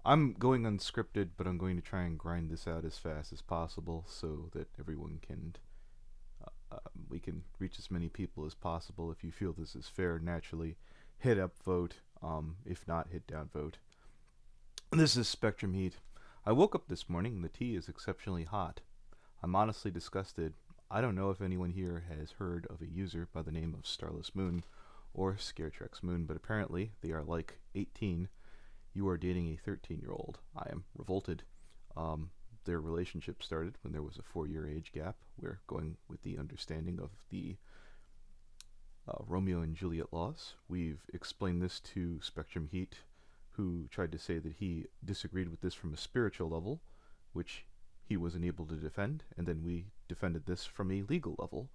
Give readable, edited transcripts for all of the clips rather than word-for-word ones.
I'm going unscripted, but I'm going to try and grind this out as fast as possible so that everyone can, we can reach as many people as possible. If you feel this is fair, naturally, hit up vote. If not, hit down vote. This is Spectrum Heat. I woke up this morning and the tea is exceptionally hot. I'm honestly disgusted. I don't know if anyone here has heard of a user by the name of Starless Moon or Scaretrex Moon, but apparently they are like 18. You are dating a 13-year-old. I am revolted. Their relationship started when there was a 4-year age gap. We're going with the understanding of the Romeo and Juliet laws. We've explained this to Spectrum Heat, who tried to say that he disagreed with this from a spiritual level, which he was unable to defend, and then we defended this from a legal level.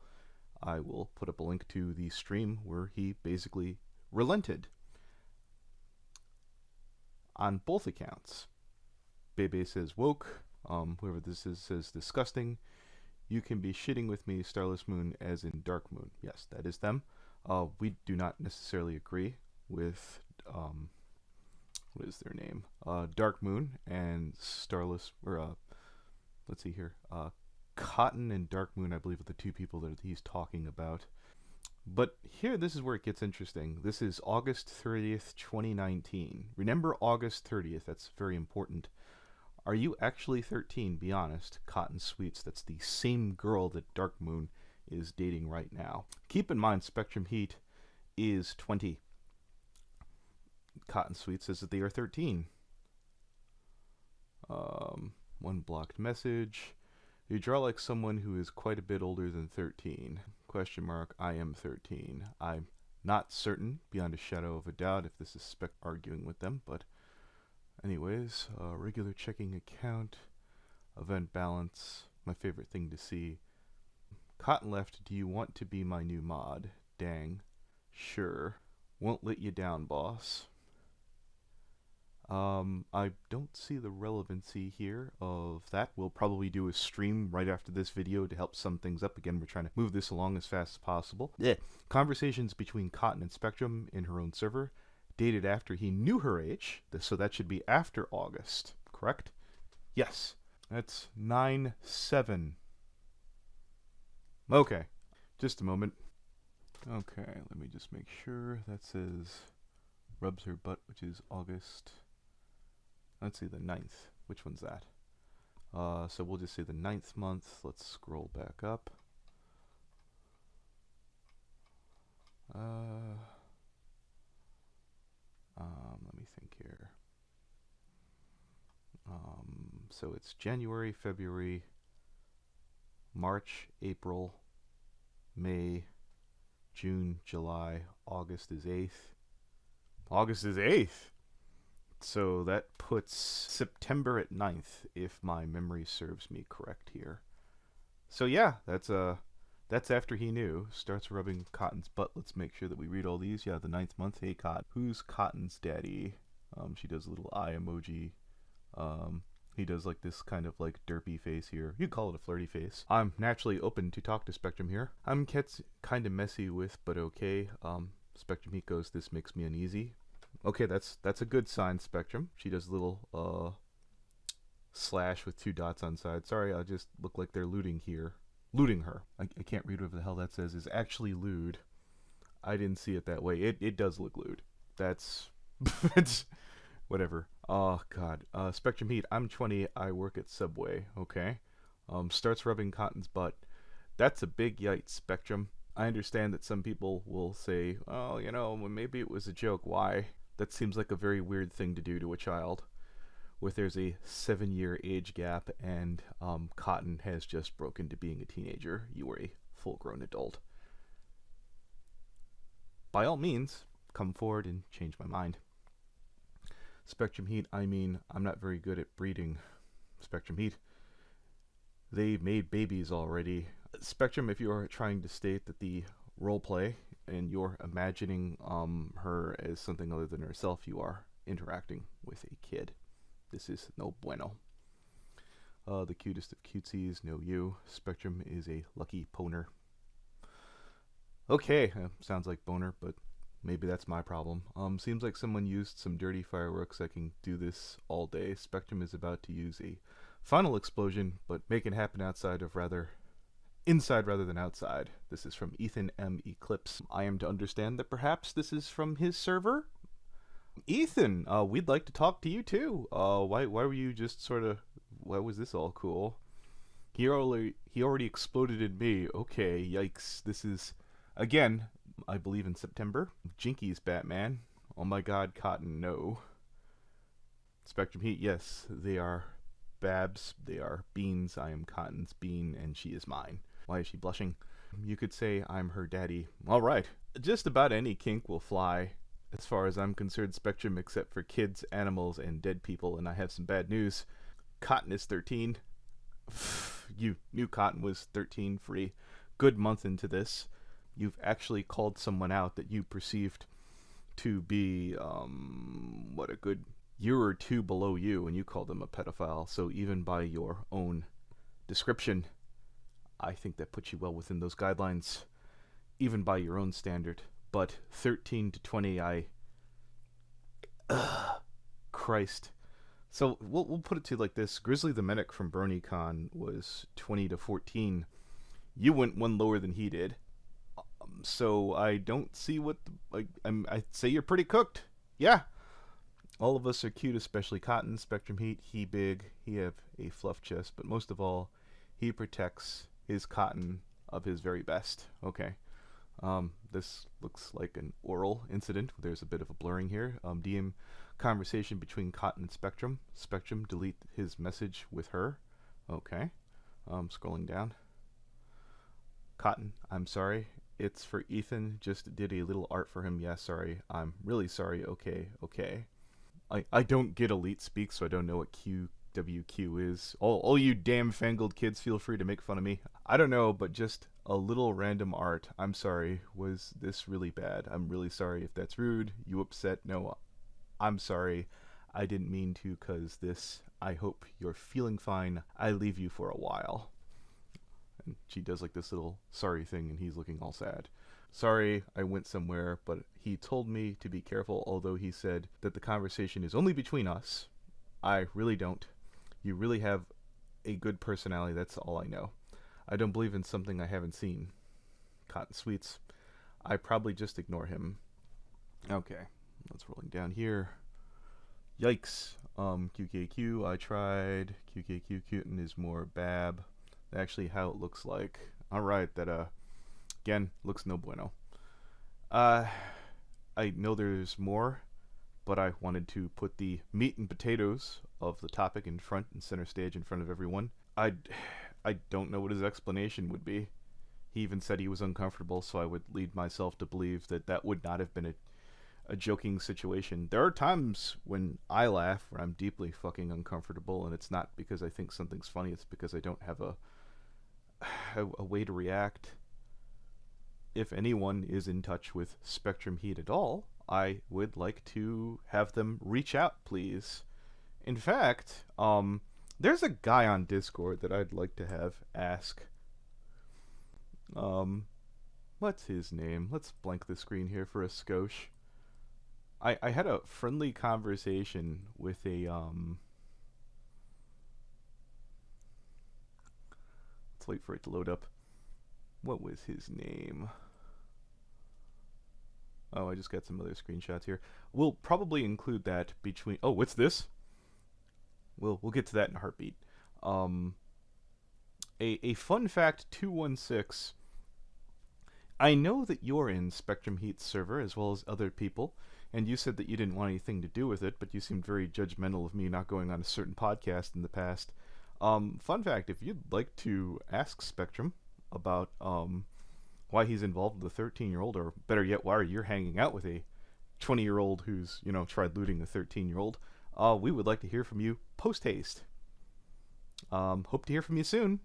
I will put up a link to the stream where he basically relented on both accounts. Bebe says woke, whoever this is says disgusting. You can be shitting with me, Starless Moon, as in Dark Moon. Yes, that is them. We do not necessarily agree with, what is their name? Dark Moon and Starless, or, let's see here. Cotton and Dark Moon, I believe, are the two people that he's talking about. But here, this is where it gets interesting. This is August 30th, 2019. Remember August 30th, that's very important. Are you actually 13? Be honest. Cotton Sweets, that's the same girl that Dark Moon is dating right now. Keep in mind, Spectrum Heat is 20. Cotton Sweets says that they are 13. One blocked message. You draw like someone who is quite a bit older than 13. Question mark, I am 13. I'm not certain, beyond a shadow of a doubt, if this is Spec arguing with them, but anyways, regular checking account, event balance, my favorite thing to see. Cotton left, do you want to be my new mod? Dang. Sure. Won't let you down, boss. I don't see the relevancy here of that. We'll probably do a stream right after this video to help sum things up. Again, we're trying to move this along as fast as possible. Yeah. Conversations between Cotton and Spectrum in her own server, dated after he knew her age, so that should be after August, correct? Yes. That's 9/7. Okay. Just a moment. Okay, let me just make sure. That says rubs her butt, which is August. Let's see, the 9th. Which one's that? So we'll just say the 9th month. Let's scroll back up. Let me think here. So it's January, February, March, April, May, June, July, August is 8th. August is 8th! So that puts September at 9th, if my memory serves me correct here. So yeah, that's after he knew. Starts rubbing Cotton's butt. Let's make sure that we read all these. Yeah, the 9th month. Hey, Cotton. Who's Cotton's daddy? She does a little eye emoji. He does like this kind of like derpy face here. You call it a flirty face. I'm naturally open to talk to Spectrum here. I'm kind of messy with, but okay. Spectrum Heat goes, this makes me uneasy. Okay, that's a good sign, Spectrum. She does a little slash with 2 dots on side. Sorry, I just look like they're looting here. Looting her. I can't read whatever the hell that says. Is actually lewd. I didn't see it that way. It does look lewd. That's it's whatever. Oh god. Spectrum Heat. I'm 20. I work at Subway. Okay. Starts rubbing Cotton's butt. That's a big yikes, Spectrum. I understand that some people will say, oh, you know, maybe it was a joke. Why? That seems like a very weird thing to do to a child. With there's a 7-year age gap and Cotton has just broken to being a teenager. You are a full-grown adult. By all means, come forward and change my mind. Spectrum Heat, I mean, I'm not very good at breeding. Spectrum Heat. They made babies already. Spectrum, if you're trying to state that the roleplay and you're imagining her as something other than herself, you are interacting with a kid. This is no bueno. The cutest of cutesies, no you. Spectrum is a lucky poner. Okay, sounds like boner, but Maybe that's my problem. Seems like someone used some dirty fireworks. I can do this all day. Spectrum is about to use a final explosion, but make it happen inside rather than outside. This is from Ethan M. Eclipse. I am to understand that perhaps this is from his server? Ethan, we'd like to talk to you too. Why were you just sort of, why was this all cool? He already exploded in me. Okay, yikes. This is, again, I believe in September. Jinkies, Batman. Oh my god, Cotton, no. Spectrum Heat, yes, they are Babs, they are beans. I am Cotton's bean, and she is mine. Why is she blushing? You could say I'm her daddy. Alright, just about any kink will fly. As far as I'm concerned, Spectrum, except for kids, animals, and dead people, and I have some bad news. Cotton is 13. You knew Cotton was 13 for a good month into this. You've actually called someone out that you perceived to be, what, a good year or two below you, and you called them a pedophile. So even by your own description, I think that puts you well within those guidelines, even by your own standard. But 13 to 20, Christ. So we'll put it to you like this. Grizzly the Medic from BronyCon was 20 to 14. You went one lower than he did. So I don't see what... I'd say you're pretty cooked. Yeah. All of us are cute, especially Cotton. Spectrum Heat, he big. He have a fluff chest. But most of all, he protects his Cotton of his very best. Okay. This looks like an oral incident. There's a bit of a blurring here. DM conversation between Cotton and Spectrum. Spectrum, delete his message with her. Okay. Scrolling down. Cotton, I'm sorry. It's for Ethan. Just did a little art for him. Yeah, sorry. I'm really sorry. Okay, okay. I don't get elite speak, so I don't know what QWQ is. All you damn fangled kids, feel free to make fun of me. I don't know, but just a little random art. I'm sorry. Was this really bad? I'm really sorry if that's rude. You upset? No, I'm sorry. I didn't mean to, cause this. I hope you're feeling fine. I leave you for a while. And she does like this little sorry thing, and he's looking all sad. Sorry, I went somewhere, but he told me to be careful, although he said that the conversation is only between us. I really don't. You really have a good personality, that's all I know. I don't believe in something I haven't seen. Cotton Sweets. I probably just ignore him. Okay, let's rolling down here. Yikes. QKQ, I tried. QKQ Cutin is more Bab. Actually, how it looks like. Alright, that, again, looks no bueno. I know there's more, but I wanted to put the meat and potatoes of the topic in front and center stage in front of everyone. I don't know what his explanation would be. He even said he was uncomfortable, so I would lead myself to believe that that would not have been a joking situation. There are times when I laugh where I'm deeply fucking uncomfortable, and it's not because I think something's funny, it's because I don't have a way to react. If anyone is in touch with Spectrum Heat at all, I would like to have them reach out, please. In fact, there's a guy on Discord that I'd like to have ask. What's his name? Let's blank the screen here for a skosh. I had a friendly conversation with a, let's wait for it to load up. What was his name? Oh, I just got some other screenshots here. We'll probably include that between... Oh, what's this? We'll get to that in a heartbeat. A fun fact 216. I know that you're in Spectrum Heat's server as well as other people, and you said that you didn't want anything to do with it, but you seemed very judgmental of me not going on a certain podcast in the past. Fun fact, if you'd like to ask Spectrum about why he's involved with a 13-year-old, or better yet, why you're hanging out with a 20-year-old who's, tried looting a 13-year-old, we would like to hear from you post-haste. Hope to hear from you soon.